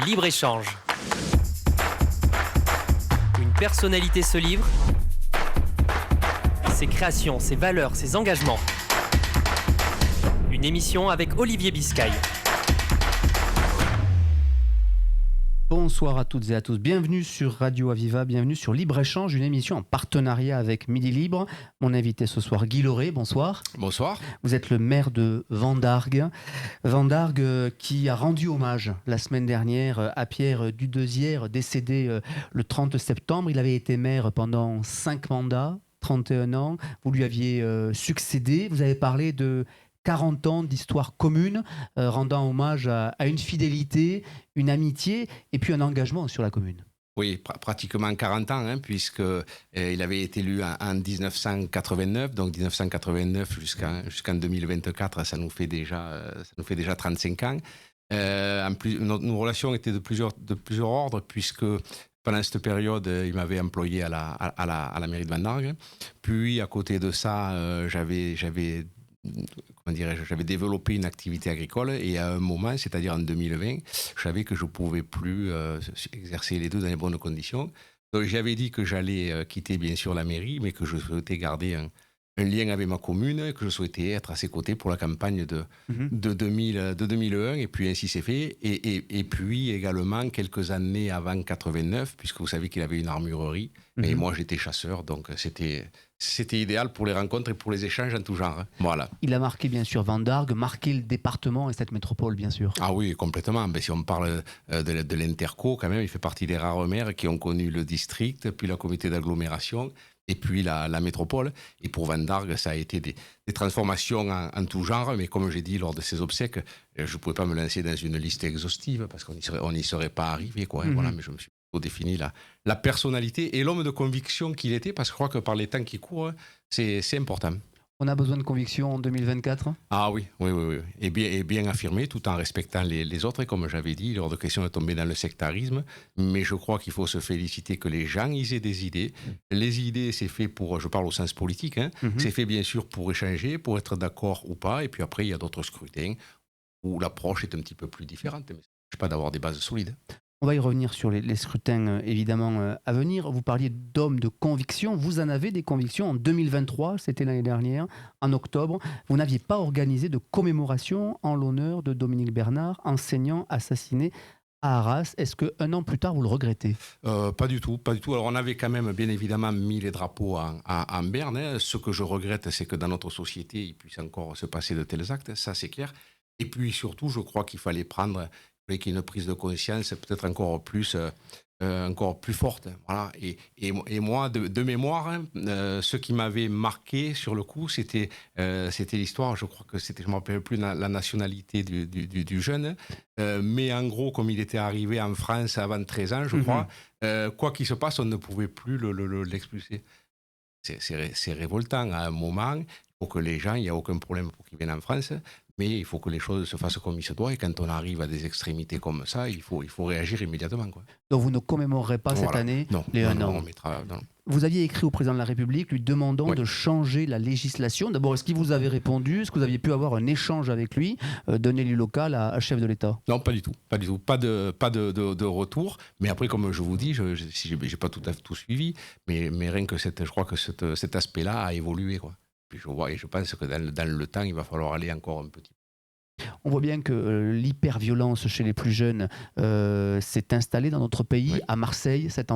Libre-échange. Une personnalité se livre. Ses créations, ses valeurs, ses engagements. Une émission avec Olivier Biscay. Bonsoir à toutes et à tous, bienvenue sur Radio Aviva, bienvenue sur Libre-Échange, une émission en partenariat avec Midi Libre. Mon invité ce soir, Guy Lauré, bonsoir. Bonsoir. Vous êtes le maire de Vendargues. Vendargues qui a rendu hommage la semaine dernière à Pierre Dudeuzière, décédé le 30 septembre. Il avait été maire pendant 5 mandats, 31 ans. Vous lui aviez succédé. Vous avez parlé de 40 ans d'histoire commune, rendant hommage à une fidélité, une amitié et puis un engagement sur la commune. Oui, pratiquement 40 ans, puisque il avait été élu en 1989, donc 1989 jusqu'en 2024, ça nous fait déjà 35 ans. En plus, nos relations étaient de plusieurs ordres, puisque pendant cette période, il m'avait employé à la mairie de Vendargues. Puis, à côté de ça, j'avais développé une activité agricole et à un moment, c'est-à-dire en 2020, je savais que je ne pouvais plus exercer les deux dans les bonnes conditions. Donc j'avais dit que j'allais quitter bien sûr la mairie, mais que je souhaitais garder un lien avec ma commune, que je souhaitais être à ses côtés pour la campagne de 2001, et puis ainsi c'est fait. Et puis également, quelques années avant 89, puisque vous savez qu'il avait une armurerie, et moi j'étais chasseur, donc c'était idéal pour les rencontres et pour les échanges en tout genre. Voilà. Il a marqué bien sûr Vendargues, marqué le département et cette métropole bien sûr. Ah oui, complètement. Ben, si on parle de l'Interco, quand même, il fait partie des rares maires qui ont connu le district, puis la communauté d'agglomération, et puis la métropole. Et pour Vendargues, ça a été des transformations en tout genre, mais comme j'ai dit lors de ces obsèques, je ne pouvais pas me lancer dans une liste exhaustive parce qu'on n'y serait pas arrivé, quoi. Voilà, mais je me suis défini la personnalité et l'homme de conviction qu'il était, parce que je crois que par les temps qui courent, c'est important. On a besoin de conviction en 2024 ? Ah oui. Et bien affirmé, tout en respectant les autres. Et comme j'avais dit, il est hors de question de tomber dans le sectarisme. Mais je crois qu'il faut se féliciter que les gens ils aient des idées. Les idées, c'est fait pour, je parle au sens politique, c'est fait bien sûr pour échanger, pour être d'accord ou pas. Et puis après, il y a d'autres scrutins où l'approche est un petit peu plus différente. Mais ça ne pas d'avoir des bases solides. On va y revenir sur les scrutins évidemment à venir. Vous parliez d'hommes de conviction. Vous en avez des convictions. En 2023, c'était l'année dernière, en octobre, vous n'aviez pas organisé de commémoration en l'honneur de Dominique Bernard, enseignant assassiné à Arras. Est-ce qu'un an plus tard, vous le regrettez ? Pas du tout. Alors on avait quand même bien évidemment mis les drapeaux en berne. Ce que je regrette, c'est que dans notre société, il puisse encore se passer de tels actes. Ça, c'est clair. Et puis surtout, je crois qu'il fallait qu'il y ait une prise de conscience peut-être encore plus forte. Voilà. Et moi, de mémoire, ce qui m'avait marqué sur le coup, c'était l'histoire, je crois que je ne me rappelle plus la nationalité du jeune, mais en gros, comme il était arrivé en France avant 13 ans, je crois, quoi qu'il se passe, on ne pouvait plus l'expulser. C'est révoltant à un moment. Il faut que les gens, il n'y a aucun problème pour qu'ils viennent en France, mais il faut que les choses se fassent comme il se doit. Et quand on arrive à des extrémités comme ça, il faut réagir immédiatement, quoi. Donc vous ne commémorerez pas cette année les 1 an. Non. Vous aviez écrit au président de la République lui demandant de changer la législation. D'abord, est-ce qu'il vous avait répondu ? Est-ce que vous aviez pu avoir un échange avec lui d'un élu local à chef de l'État ? Non, pas du tout. Pas de retour. Mais après, comme je vous dis, je n'ai pas tout suivi, mais rien que je crois que cet aspect-là a évolué, quoi. Puis je pense que dans le temps, il va falloir aller encore un petit peu. On voit bien que l'hyperviolence chez les plus jeunes s'est installée dans notre pays. À Marseille, cet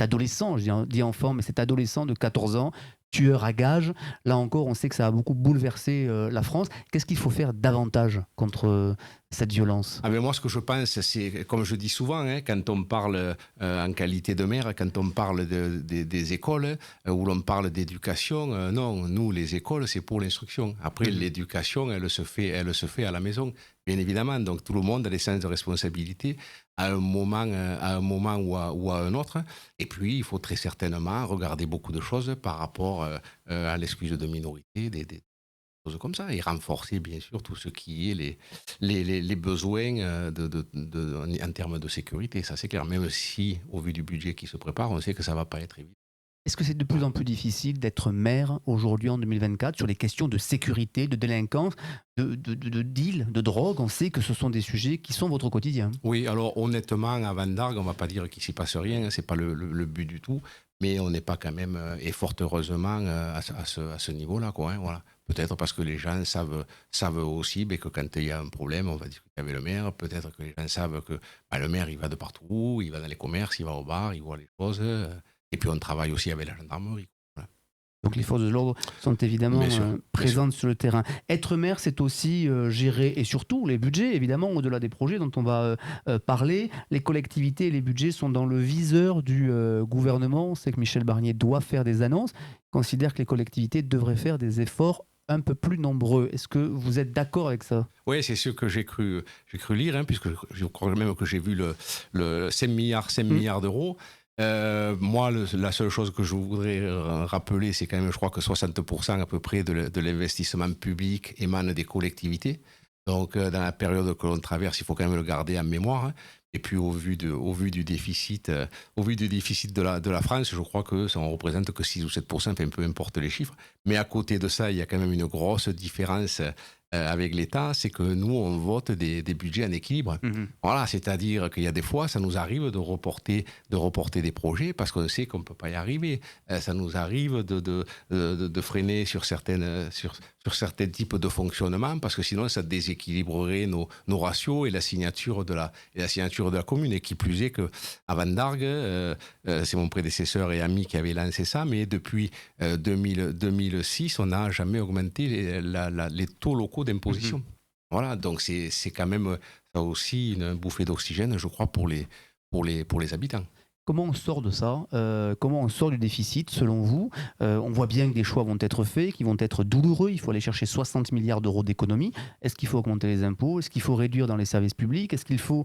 adolescent, je dis enfant, mais cet adolescent de 14 ans, tueur à gages, là encore, on sait que ça a beaucoup bouleversé la France. Qu'est-ce qu'il faut faire davantage contre cette violence ? Mais moi, ce que je pense, c'est, comme je dis souvent, quand on parle en qualité de maire, quand on parle des écoles, où l'on parle d'éducation, non, nous, les écoles, c'est pour l'instruction. Après, l'éducation, elle se fait à la maison, bien évidemment. Donc, tout le monde a des sens de responsabilité à un moment ou à un autre. Et puis, il faut très certainement regarder beaucoup de choses par rapport à l'excuse de minorité, des choses comme ça, et renforcer bien sûr tout ce qui est les besoins en termes de sécurité, ça c'est clair, même si au vu du budget qui se prépare, on sait que ça ne va pas être évident. Est-ce que c'est de plus en plus difficile d'être maire aujourd'hui en 2024 sur les questions de sécurité, de délinquance, de deal, de drogue? On sait que ce sont des sujets qui sont votre quotidien. Oui, alors honnêtement, à Van d'Argue, on ne va pas dire qu'il ne s'y passe rien, hein, ce n'est pas le but du tout, mais on n'est pas quand même, et fort heureusement, à ce niveau-là, quoi, hein, voilà. Peut-être parce que les gens savent aussi que quand il y a un problème, on va discuter avec le maire. Peut-être que les gens savent que le maire, il va de partout, il va dans les commerces, il va au bar, il voit les choses. Et puis on travaille aussi avec la gendarmerie. Voilà. Donc les forces de l'ordre sont évidemment Bien sûr, présentes sur le terrain. Être maire, c'est aussi gérer, et surtout les budgets, évidemment, au-delà des projets dont on va parler. Les collectivités et les budgets sont dans le viseur du gouvernement. On sait que Michel Barnier doit faire des annonces. Il considère que les collectivités devraient faire des efforts un peu plus nombreux. Est-ce que vous êtes d'accord avec ça? Oui, c'est ce que j'ai cru lire, hein, puisque je crois même que j'ai vu le 5 milliards d'euros. Moi, la seule chose que je voudrais rappeler, c'est quand même, je crois que 60% à peu près de l'investissement public émane des collectivités. Donc, dans la période que l'on traverse, il faut quand même le garder en mémoire, hein. Et puis, au vu du déficit, de la France, je crois que ça ne représente que 6 ou 7%, enfin, peu importe les chiffres. Mais à côté de ça, il y a quand même une grosse différence avec l'État, c'est que nous, on vote des budgets en équilibre. Voilà, c'est-à-dire qu'il y a des fois, ça nous arrive de reporter des projets parce qu'on sait qu'on ne peut pas y arriver. Ça nous arrive de freiner sur certains types de fonctionnement parce que sinon, ça déséquilibrerait nos ratios et la signature de la commune. Et qui plus est qu'à Van d'Argue, c'est mon prédécesseur et ami qui avait lancé ça, mais depuis 2006, on n'a jamais augmenté les taux locaux d'imposition. Voilà, donc c'est quand même ça aussi une bouffée d'oxygène, je crois, pour les habitants. Comment on sort de ça? Comment on sort du déficit, selon vous? On voit bien que des choix vont être faits, qui vont être douloureux. Il faut aller chercher 60 milliards d'euros d'économies. Est-ce qu'il faut augmenter les impôts? Est-ce qu'il faut réduire dans les services publics? Est-ce qu'il faut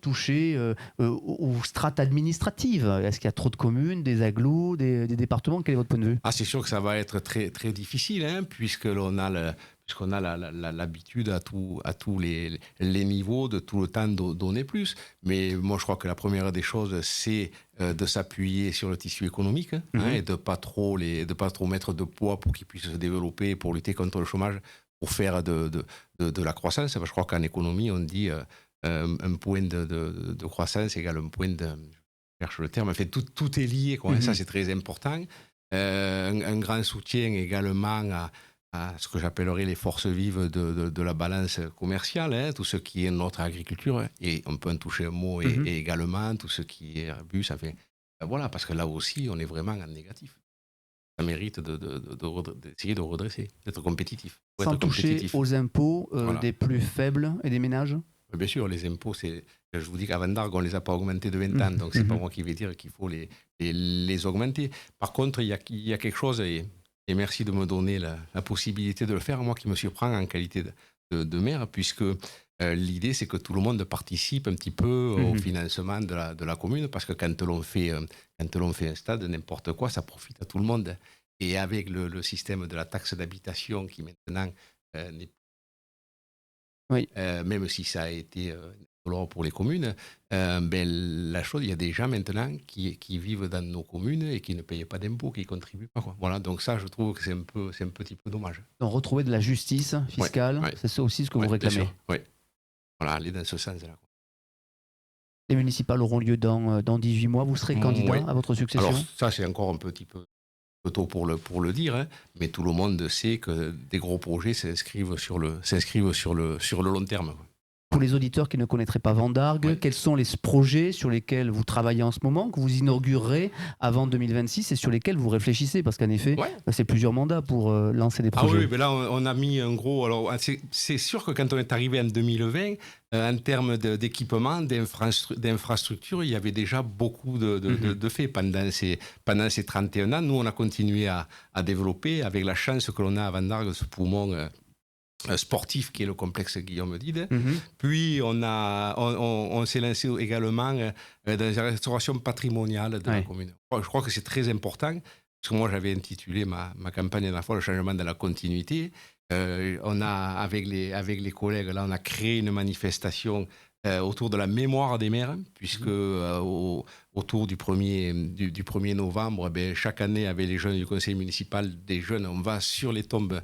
toucher aux strates administratives? Est-ce qu'il y a trop de communes, des agglos, des départements? Quel est votre point de vue? Ah, c'est sûr que ça va être très, très difficile, hein, puisqu'on a l'habitude à tous les niveaux de tout le temps donner plus. Mais moi, je crois que la première des choses, c'est de s'appuyer sur le tissu économique, hein, et de ne pas trop mettre de poids pour qu'il puisse se développer, pour lutter contre le chômage, pour faire de la croissance. Je crois qu'en économie, on dit un point de croissance égale un point de... Je cherche le terme, en fait, tout est lié, quoi, hein, ça, c'est très important. Un grand soutien également à ce que j'appellerais les forces vives de la balance commerciale, hein, tout ce qui est notre agriculture, hein, et on peut en toucher un mot, et également tout ce qui est Airbus, enfin, voilà, parce que là aussi, on est vraiment en négatif. Ça mérite d'essayer de redresser, d'être compétitif. Sans toucher aux impôts Voilà. des plus faibles et des ménages? Bien sûr, les impôts, je vous dis qu'à Van d'Argue, on ne les a pas augmentés de 20 ans, donc c'est pas moi qui vais dire qu'il faut les augmenter. Par contre, il y a quelque chose, et merci de me donner la possibilité de le faire, moi qui me surprend en qualité de maire, puisque l'idée, c'est que tout le monde participe un petit peu au financement de la commune, parce que quand l'on fait un stade, n'importe quoi, ça profite à tout le monde. Et avec le système de la taxe d'habitation qui maintenant n'est Oui. même si ça a été doloreux pour les communes, la chose, il y a des gens maintenant qui vivent dans nos communes et qui ne payent pas d'impôts, qui ne contribuent pas, quoi. Voilà, donc ça, je trouve que c'est un petit peu dommage. Donc retrouver de la justice fiscale, ouais. c'est ça aussi ce que vous réclamez? Oui, voilà, aller dans ce sens-là. Les municipales auront lieu dans 18 mois. Vous serez candidat à votre succession? Alors ça, c'est encore un petit peu tôt pour le dire, hein, mais tout le monde sait que des gros projets s'inscrivent sur le long terme. Pour les auditeurs qui ne connaîtraient pas Van d'Argue, quels sont les projets sur lesquels vous travaillez en ce moment, que vous inaugurerez avant 2026 et sur lesquels vous réfléchissez? Parce qu'en effet, c'est plusieurs mandats pour lancer des projets. Ah oui, mais là, on a mis un gros... Alors, c'est sûr que quand on est arrivé en 2020, en termes d'équipement, d'infrastructures, il y avait déjà beaucoup de faits pendant ces 31 ans. Nous, on a continué à développer, avec la chance que l'on a à Van d'Argue, ce poumon sportif qui est le complexe Guillaume Dide. Puis on s'est lancé également dans la restauration patrimoniale de la commune. Je crois que c'est très important, parce que moi j'avais intitulé ma campagne la fois le changement de la continuité. On a avec les collègues là, on a créé une manifestation autour de la mémoire des maires, puisque autour du 1er novembre, chaque année, avec les jeunes du conseil municipal, des jeunes, on va sur les tombes.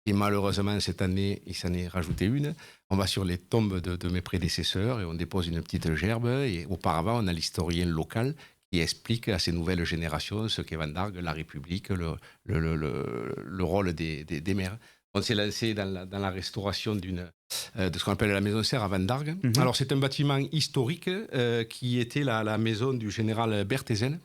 Et malheureusement, cette année, il s'en est rajouté une. On va sur les tombes de mes prédécesseurs et on dépose une petite gerbe. Et auparavant, on a l'historien local qui explique à ces nouvelles générations ce qu'est Van d'Argue, la République, le rôle des maires. On s'est lancé dans la restauration de ce qu'on appelle la maison serre à Van d'Argue. Alors, c'est un bâtiment historique qui était la maison du général Berthézen,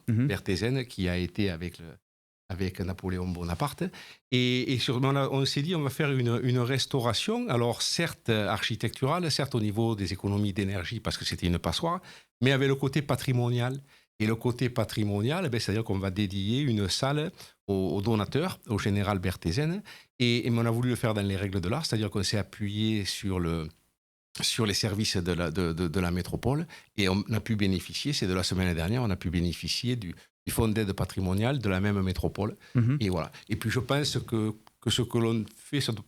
qui a été avec Napoléon Bonaparte. Et on s'est dit, on va faire une restauration, alors certes architecturale, certes au niveau des économies d'énergie, parce que c'était une passoire, mais avec le côté patrimonial. Et le côté patrimonial, c'est-à-dire qu'on va dédier une salle au donateur, au général Berthézen, et on a voulu le faire dans les règles de l'art, c'est-à-dire qu'on s'est appuyé sur les services de la métropole, et on a pu bénéficier, c'est de la semaine dernière, on a pu bénéficier du fonds d'aide patrimoniale de la même métropole. Et voilà. Et puis je pense que ce que l'on fait, ça doit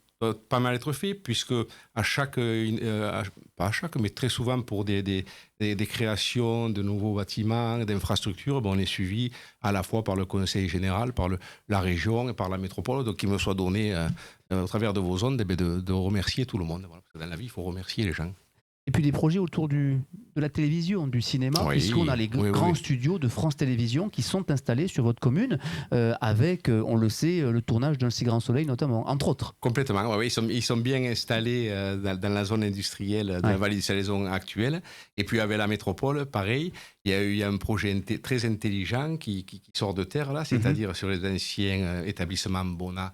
pas mal être fait, puisque pas à chaque, mais très souvent pour des créations de nouveaux bâtiments, d'infrastructures, on est suivi à la fois par le conseil général, par la région et par la métropole. Donc il me soit donné, au travers de vos ondes, de remercier tout le monde. Voilà. Parce que dans la vie, il faut remercier les gens. Et puis des projets autour de la télévision, du cinéma, puisqu'on a les grands studios de France Télévisions qui sont installés sur votre commune, avec, on le sait, le tournage d'un Si Grand Soleil notamment, entre autres. Complètement, oui, ils sont bien installés dans la zone industrielle de la vallée du Salaison actuelle. Et puis avec la métropole, pareil, il y a un projet très intelligent qui sort de terre, là, c'est-à-dire sur les anciens établissements Bona,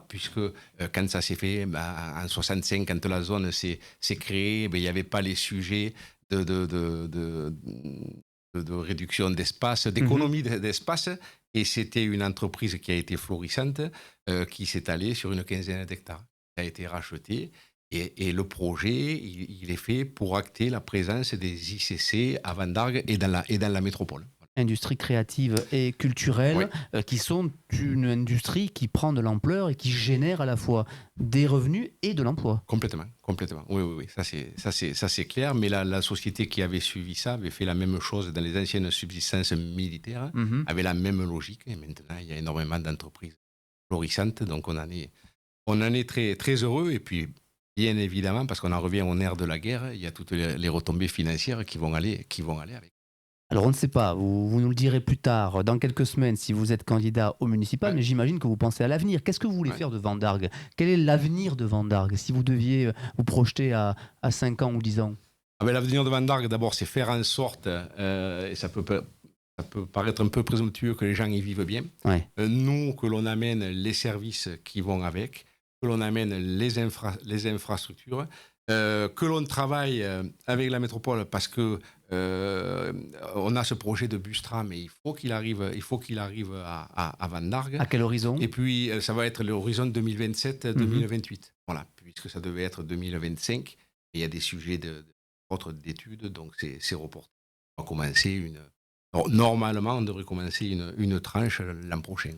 puisque quand ça s'est fait en 65, quand la zone s'est créée, il n'y avait pas les sujets de réduction d'espace, d'économie d'espace, et c'était une entreprise qui a été florissante, qui s'est allée sur une quinzaine d'hectares. Ça a été racheté, et le projet, il est fait pour acter la présence des ICC à Van d'Argue et dans la métropole. Industrie créative et culturelle, qui sont une industrie qui prend de l'ampleur et qui génère à la fois des revenus et de l'emploi. Complètement. Oui. Ça c'est clair. Mais la société qui avait suivi ça avait fait la même chose dans les anciennes subsistances militaires, avait la même logique. Et maintenant, il y a énormément d'entreprises florissantes. Donc on en est très, très heureux. Et puis, bien évidemment, parce qu'on en revient au nerf de la guerre, il y a toutes les retombées financières qui vont aller avec. Alors on ne sait pas, vous nous le direz plus tard, dans quelques semaines, si vous êtes candidat au municipal, mais j'imagine que vous pensez à l'avenir. Qu'est-ce que vous voulez faire de Van d'Argue ? Quel est l'avenir de Van d'Argue, si vous deviez vous projeter à 5 ans ou 10 ans ? L'avenir de Van d'Argue, d'abord, c'est faire en sorte, et ça peut paraître un peu présomptueux, que les gens y vivent bien. Nous, que l'on amène les services qui vont avec, que l'on amène les infrastructures, que l'on travaille avec la métropole, parce que on a ce projet de bus-tram, et il faut qu'il arrive à Van d'Argue. À quel horizon ? Et puis ça va être l'horizon 2027-2028. Voilà, puisque ça devait être 2025. Et il y a des sujets d'études, donc c'est reporté. On va commencer normalement, on devrait commencer une tranche l'an prochain.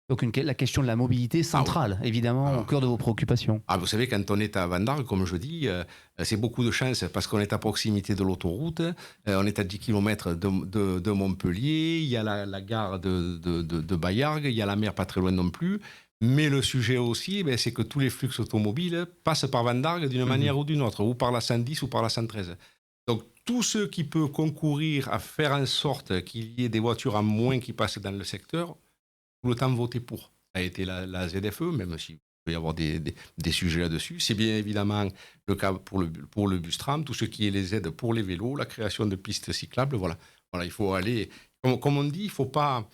Donc la question de la mobilité centrale, évidemment, au cœur de vos préoccupations. Vous savez, quand on est à Van d'Argue, comme je dis, c'est beaucoup de chance parce qu'on est à proximité de l'autoroute, on est à 10 km de Montpellier, il y a la gare de Baillargues, il y a la mer pas très loin non plus. Mais le sujet aussi, c'est que tous les flux automobiles passent par Van d'Argue d'une manière ou d'une autre, ou par la 110 ou par la 113. Donc, tout ce qui peut concourir à faire en sorte qu'il y ait des voitures en moins qui passent dans le secteur, tout le temps voter pour. Ça a été la ZFE, même s'il peut y avoir des sujets là-dessus. C'est bien évidemment le cas pour le bus-tram, tout ce qui est les aides pour les vélos, la création de pistes cyclables. Voilà, il faut aller... Comme on dit, il faut pas...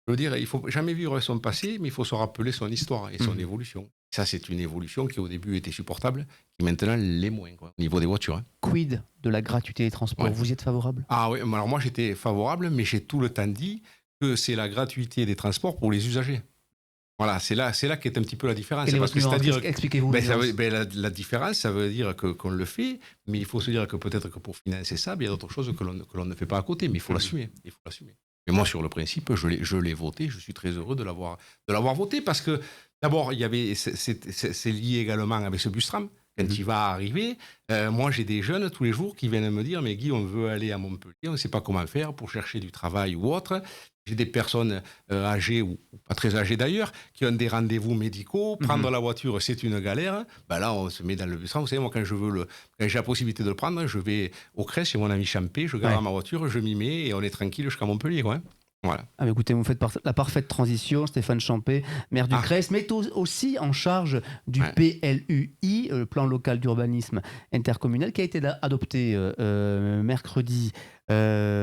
Je veux dire, il faut jamais vivre son passé, mais il faut se rappeler son histoire et son évolution. Ça, c'est une évolution qui au début était supportable, qui maintenant l'est moins, au niveau des voitures. Quid de la gratuité des transports ? Vous y êtes favorable ? Oui, alors moi j'étais favorable, mais j'ai tout le temps dit que c'est la gratuité des transports pour les usagers. Voilà, c'est là qu'est un petit peu la différence. Expliquez-vous. La différence, ça veut dire qu'on le fait, mais il faut se dire que peut-être que pour financer ça, il y a d'autres choses que l'on ne fait pas à côté, mais il faut l'assumer. Et moi, sur le principe, je l'ai voté, je suis très heureux de l'avoir voté, parce que d'abord, c'est lié également avec ce bus-tram. quand Mhm. il va arriver, moi j'ai des jeunes tous les jours qui viennent me dire, mais Guy, on veut aller à Montpellier, on ne sait pas comment faire pour chercher du travail ou autre. J'ai des personnes âgées ou pas très âgées d'ailleurs, qui ont des rendez-vous médicaux. Prendre Mhm. la voiture, c'est une galère. Ben là, on se met dans le bus. Vous savez, moi, quand j'ai la possibilité de le prendre, je vais au Crest chez mon ami Champé, je Ouais. gare ma voiture, je m'y mets et on est tranquille jusqu'à Montpellier, quoi. Voilà. Ah, bah, écoutez, vous faites la parfaite transition, Stéphane Champé, maire du Ah, Crest, mais aussi en charge du ouais. PLUI, le plan local d'urbanisme intercommunal, qui a été adopté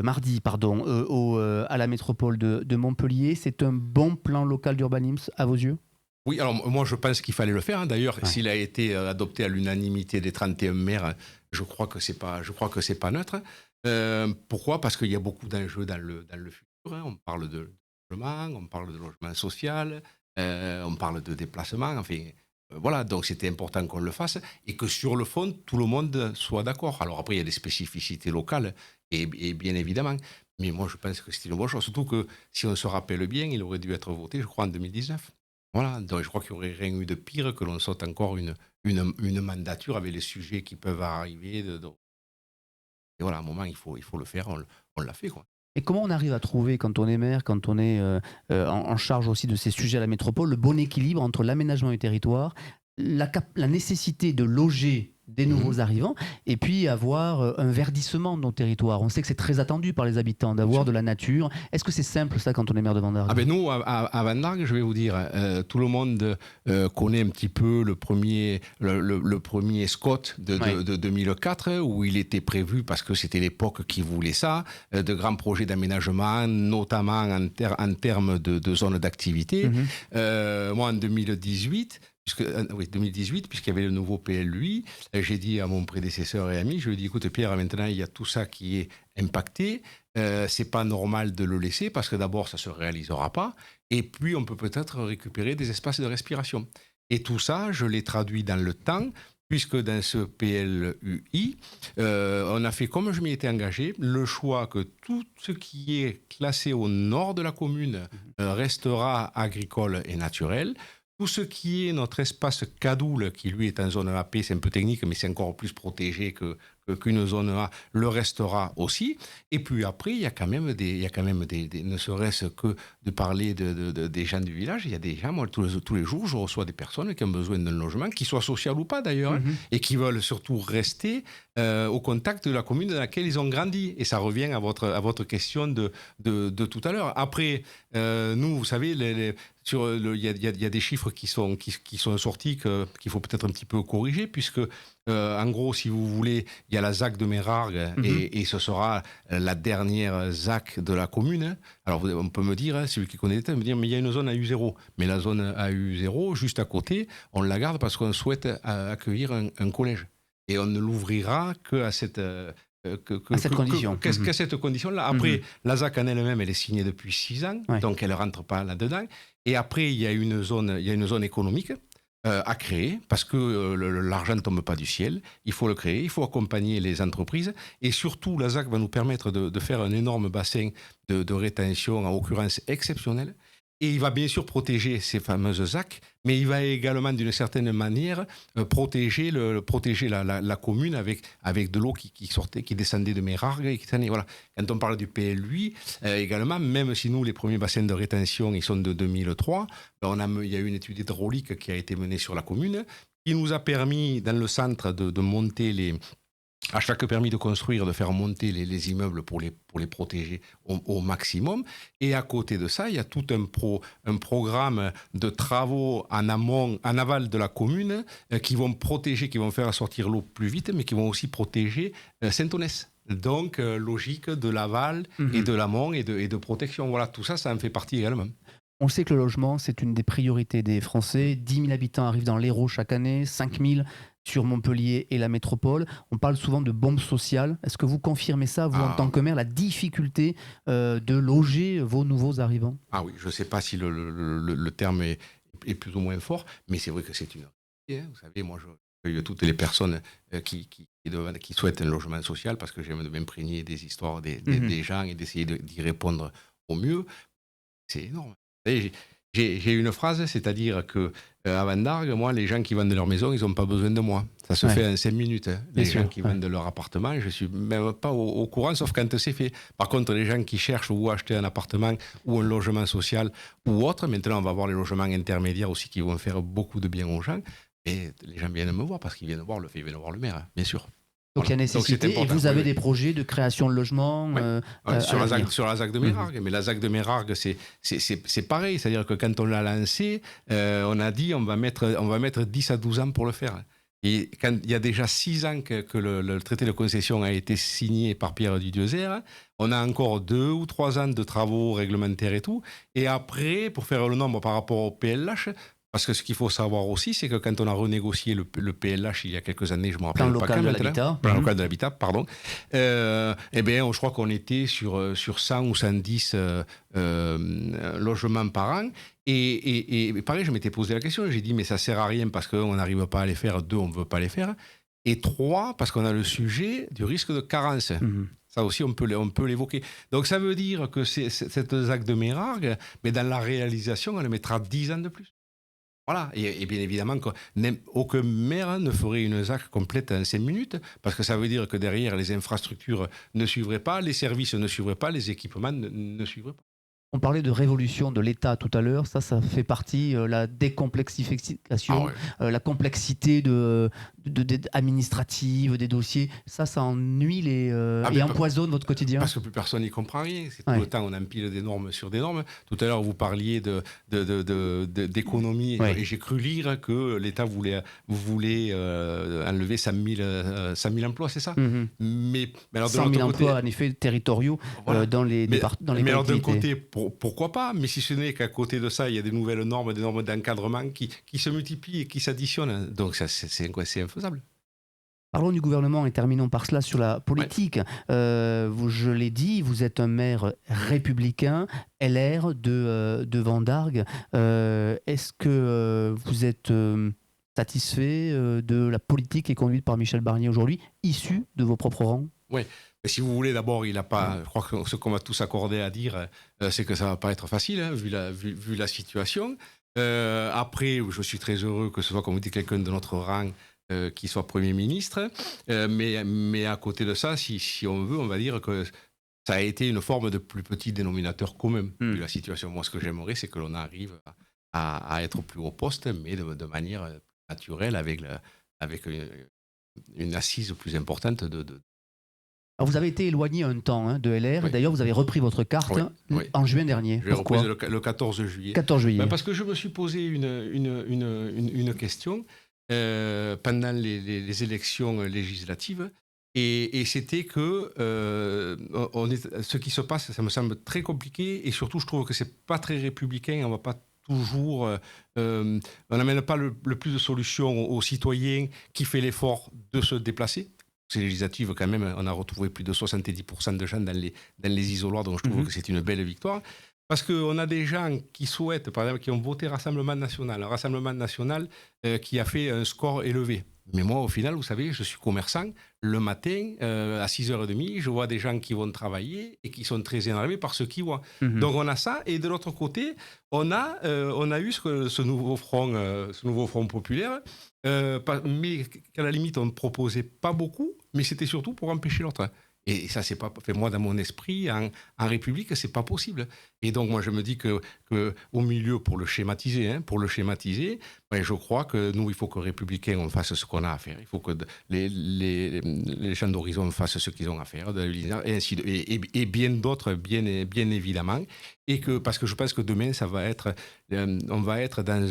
mardi, pardon, à la métropole de Montpellier. C'est un bon plan local d'urbanisme à vos yeux? Oui, alors moi je pense qu'il fallait le faire, hein. D'ailleurs, Ouais. s'il a été adopté à l'unanimité des 31 maires, je crois que c'est pas neutre. Pourquoi? Parce qu'il y a beaucoup d'enjeux dans le futur, hein. On parle de logement, on parle de logement social, on parle de déplacement, enfin voilà, donc c'était important qu'on le fasse et que sur le fond, tout le monde soit d'accord. Alors après, il y a des spécificités locales et bien évidemment, mais moi je pense que c'était une bonne chose, surtout que si on se rappelle bien, il aurait dû être voté, je crois, en 2019. Voilà, donc je crois qu'il n'y aurait rien eu de pire que l'on saute encore une mandature avec les sujets qui peuvent arriver. Et voilà, à un moment, il faut le faire, on l'a fait, quoi. Et comment on arrive à trouver, quand on est maire, quand on est en charge aussi de ces sujets à la métropole, le bon équilibre entre l'aménagement du territoire, la nécessité de loger des Mhm. nouveaux arrivants, et puis avoir un verdissement de nos territoires? On sait que c'est très attendu par les habitants Bien d'avoir sûr. de la nature. Est-ce que c'est simple ça quand on est maire de Ah Vendargue? ben nous, à Van Dargue, je vais vous dire, tout le monde connaît un petit peu le premier Scott Ouais. de 2004, où il était prévu, parce que c'était l'époque qui voulait ça, de grands projets d'aménagement, notamment en termes de zones d'activité. Mhm. Moi, en 2018, oui, 2018, puisqu'il y avait le nouveau PLUI, j'ai dit à mon prédécesseur et ami, je lui ai dit, écoute Pierre, maintenant il y a tout ça qui est impacté. C'est pas normal de le laisser parce que d'abord ça se réalisera pas et puis on peut peut-être récupérer des espaces de respiration. Et tout ça, je l'ai traduit dans le temps puisque dans ce PLUI, on a fait comme je m'y étais engagé, le choix que tout ce qui est classé au nord de la commune restera agricole et naturel. Tout ce qui est notre espace Cadoul, qui lui est en zone AP, c'est un peu technique, mais c'est encore plus protégé qu'une zone A, le restera aussi. Et puis après, il y a quand même ne serait-ce que de parler des gens du village, il y a des gens, moi, tous les jours, je reçois des personnes qui ont besoin d'un logement, qui soit social ou pas d'ailleurs, hein, Mhm. et qui veulent surtout rester au contact de la commune dans laquelle ils ont grandi. Et ça revient à votre question de tout à l'heure. Après, nous, vous savez, il y a des chiffres qui sont sortis qu'il faut peut-être un petit peu corriger, puisque en gros, si vous voulez, il y a la ZAC de Mérargues Mhm. et ce sera la dernière ZAC de la commune. Alors, on peut me dire, hein, celui qui connaît les détails, me dire, mais il y a une zone AU0. Mais la zone AU0, juste à côté, on la garde parce qu'on souhaite accueillir un collège. Et on ne l'ouvrira qu'à cette... À cette condition. Qu'à cette condition-là. Mhm. Après, la ZAC en elle-même, elle est signée depuis 6 ans, Ouais. donc elle ne rentre pas là-dedans. Et après, il y a une zone économique à créer, parce que l'argent ne tombe pas du ciel. Il faut le créer, il faut accompagner les entreprises. Et surtout, la ZAC va nous permettre de faire un énorme bassin de rétention, en occurrence exceptionnel. Et il va bien sûr protéger ces fameuses ZAC, mais il va également, d'une certaine manière, protéger la commune avec de l'eau qui sortait, qui descendait de Mérargues. Voilà. Quand on parle du PLUI, également, même si nous, les premiers bassins de rétention, ils sont de 2003, il y a eu une étude hydraulique qui a été menée sur la commune, qui nous a permis, dans le centre, de monter à chaque permis de construire, de faire monter les immeubles pour les protéger au maximum. Et à côté de ça, il y a tout un programme de travaux en amont, en aval de la commune, qui vont protéger, qui vont faire sortir l'eau plus vite, mais qui vont aussi protéger Saint-Onès. Donc, logique de l'aval et Mhm. de l'amont et de protection. Voilà, tout ça, ça en fait partie également. On sait que le logement, c'est une des priorités des Français. 10 000 habitants arrivent dans l'Hérault chaque année, 5 000 sur Montpellier et la métropole. On parle souvent de bombe sociale. Est-ce que vous confirmez ça, vous, en Ah, tant que maire, la difficulté de loger vos nouveaux arrivants? ah oui, je ne sais pas si le terme est plus ou moins fort, mais c'est vrai que c'est une réalité, hein. Vous savez, moi, je toutes les personnes qui souhaitent un logement social parce que j'aime de m'imprégner des histoires Mhm. des gens et d'essayer d'y répondre au mieux. C'est énorme. Vous savez, J'ai une phrase, c'est-à-dire que à Vendargue, moi, les gens qui vendent leur maison, ils n'ont pas besoin de moi. Ça se fait en 5 minutes. Hein. Les gens qui vendent leur appartement, je ne suis même pas au courant, sauf quand c'est fait. Par contre, les gens qui cherchent ou acheter un appartement ou un logement social ou autre, maintenant, on va voir les logements intermédiaires aussi qui vont faire beaucoup de bien aux gens. Et les gens viennent me voir parce qu'ils viennent voir le maire, hein, bien sûr. Donc il y a nécessité, et vous avez des projets de création de logements sur la ZAC de Mérargues. Mais la ZAC de Mérargues, c'est pareil. C'est-à-dire que quand on l'a lancé, on a dit on va mettre 10 à 12 ans pour le faire. Et quand il y a déjà 6 ans que le traité de concession a été signé par Pierre Dudiezer, on a encore 2 ou 3 ans de travaux réglementaires et tout. Et après, pour faire le nombre par rapport au PLH, parce que ce qu'il faut savoir aussi, c'est que quand on a renégocié le PLH il y a quelques années, je ne me rappelle pas quand, plan local de l'habitat, pardon, eh bien, je crois qu'on était sur 100 ou 110 logements par an. Et pareil, je m'étais posé la question, j'ai dit, mais ça ne sert à rien parce qu'on n'arrive pas à les faire, 2, on ne veut pas les faire, et 3, parce qu'on a le sujet du risque de carence. Ça aussi, on peut l'évoquer. Donc, ça veut dire que cette ZAC de Mérargues, mais dans la réalisation, elle mettra 10 ans de plus. Voilà, et bien évidemment, aucun maire ne ferait une ZAC complète en 5 minutes, parce que ça veut dire que derrière, les infrastructures ne suivraient pas, les services ne suivraient pas, les équipements ne suivraient pas. On parlait de révolution de l'État tout à l'heure, ça fait partie, la décomplexification, la complexité administrative des dossiers, ça ennuie et empoisonne votre quotidien. Parce que plus personne n'y comprend rien, c'est tout le temps on empile des normes sur des normes. Tout à l'heure vous parliez d'économie, et j'ai cru lire que l'État voulait enlever 100 000 emplois, c'est ça? Mais alors, 100 000 emplois en effet territoriaux dans les collectivités. Mais alors d'un côté, pourquoi pas? Mais si ce n'est qu'à côté de ça, il y a des nouvelles normes, des normes d'encadrement qui se multiplient et qui s'additionnent. Donc ça, c'est infaisable. Parlons du gouvernement et terminons par cela sur la politique. Je l'ai dit, vous êtes un maire républicain, LR de Vendargues. Est-ce que vous êtes satisfait de la politique qui est conduite par Michel Barnier aujourd'hui, issue de vos propres rangs? Oui. Si vous voulez, d'abord, il n'a pas. Je crois que ce qu'on va tous accorder à dire, c'est que ça ne va pas être facile, hein, vu la situation. Après, je suis très heureux que ce soit, comme vous dites, quelqu'un de notre rang qui soit Premier ministre. Mais à côté de ça, si on veut, on va dire que ça a été une forme de plus petit dénominateur commun, vu la situation. Moi, ce que j'aimerais, c'est que l'on arrive à être plus haut poste, mais de manière naturelle, avec une assise plus importante Alors vous avez été éloigné un temps de LR. Oui. D'ailleurs, vous avez repris votre carte en juin dernier. J'ai repris le 14 juillet. 14 juillet. Parce que je me suis posé une question pendant les élections législatives. Et c'était que ce qui se passe, ça me semble très compliqué. Et surtout, je trouve que ce n'est pas très républicain. On ne va pas toujours... on n'amène pas le plus de solutions aux citoyens qui fait l'effort de se déplacer. Ces législatives, quand même, on a retrouvé plus de 70% de gens dans les isoloirs, donc je trouve que c'est une belle victoire. Parce qu'on a des gens qui souhaitent, par exemple, qui ont voté Rassemblement National, un Rassemblement National qui a fait un score élevé. Mais moi, au final, vous savez, je suis commerçant. Le matin, à 6h30, je vois des gens qui vont travailler et qui sont très énervés par ce qu'ils voient. Donc on a ça. Et de l'autre côté, on a eu ce nouveau front populaire, mais qu'à la limite, on ne proposait pas beaucoup, mais c'était surtout pour empêcher l'autre. Et ça, c'est pas fait. Moi, dans mon esprit, en République, c'est pas possible. Et donc, moi, je me dis que au milieu, pour le schématiser, je crois que nous, il faut que Républicains, on fasse ce qu'on a à faire. Il faut que les gens d'horizon fassent ce qu'ils ont à faire, et bien d'autres, bien évidemment. Et parce que je pense que demain, on va être dans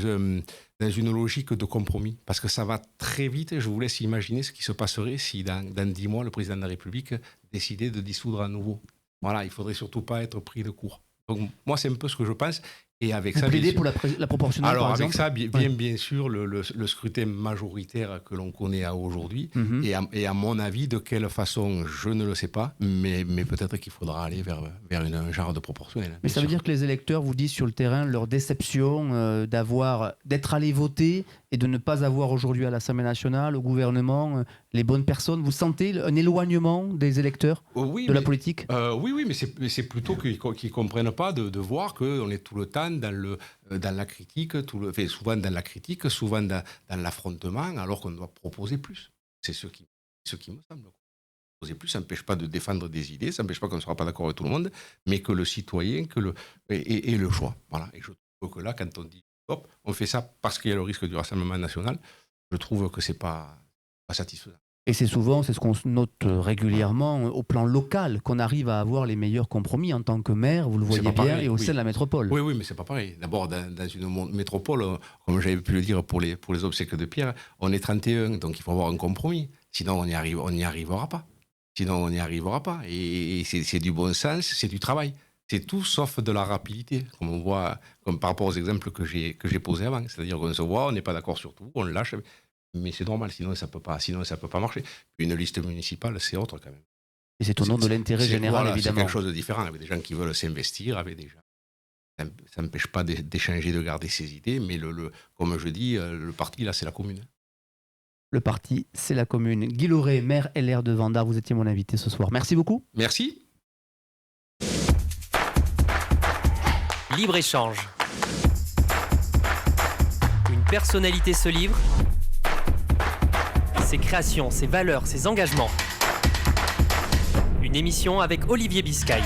une logique de compromis, parce que ça va très vite. Je vous laisse imaginer ce qui se passerait si dans 10 mois, le président de la République décidait de dissoudre à nouveau. Voilà, il ne faudrait surtout pas être pris de court. Donc moi, c'est un peu ce que je pense. Et avec ça, plaidez pour la proportionnelle, alors, par avec exemple. ça, bien sûr, le scrutin majoritaire que l'on connaît à aujourd'hui, et à mon avis, de quelle façon, je ne le sais pas, mais peut-être qu'il faudra aller vers un genre de proportionnel. Mais ça veut dire que les électeurs vous disent sur le terrain leur déception d'être allés voter et de ne pas avoir aujourd'hui à l'Assemblée nationale, au gouvernement, les bonnes personnes? Vous sentez un éloignement des électeurs Oui, de la politique? oui, mais c'est plutôt qu'ils ne comprennent pas de voir qu'on est tout le temps dans la critique, souvent dans la critique, souvent dans l'affrontement, alors qu'on doit proposer plus. C'est ce qui me semble. Proposer plus, ça n'empêche pas de défendre des idées, ça n'empêche pas qu'on ne sera pas d'accord avec tout le monde, mais que le citoyen ait le choix. Voilà. Et je trouve que là, quand on dit stop, on fait ça parce qu'il y a le risque du Rassemblement national. Je trouve que ce n'est pas satisfaisant. Et c'est ce qu'on note régulièrement au plan local, qu'on arrive à avoir les meilleurs compromis en tant que maire, vous le voyez bien, pareil, et au oui. sein de la métropole. Oui, mais c'est pas pareil. D'abord, dans une métropole, comme j'avais pu le dire pour les obsèques de Pierre, on est 31, donc il faut avoir un compromis. Sinon, on n'y arrivera pas. Et c'est du bon sens, c'est du travail. C'est tout sauf de la rapidité, comme on voit, comme par rapport aux exemples que j'ai posés avant. C'est-à-dire qu'on se voit, on n'est pas d'accord sur tout, on le lâche. Mais c'est normal, sinon ça peut pas marcher. Une liste municipale, c'est autre quand même. Et c'est au nom de l'intérêt général, évidemment. C'est quelque chose de différent, avec des gens qui veulent s'investir, avec des gens. Ça n'empêche pas d'échanger, de garder ses idées, mais comme je dis, le parti, là, c'est la commune. Le parti, c'est la commune. Guy Lauré, maire LR de Vendard, vous étiez mon invité ce soir. Merci beaucoup. Merci. Libre-échange. Une personnalité se livre. Ses créations, ses valeurs, ses engagements. Une émission avec Olivier Biscay.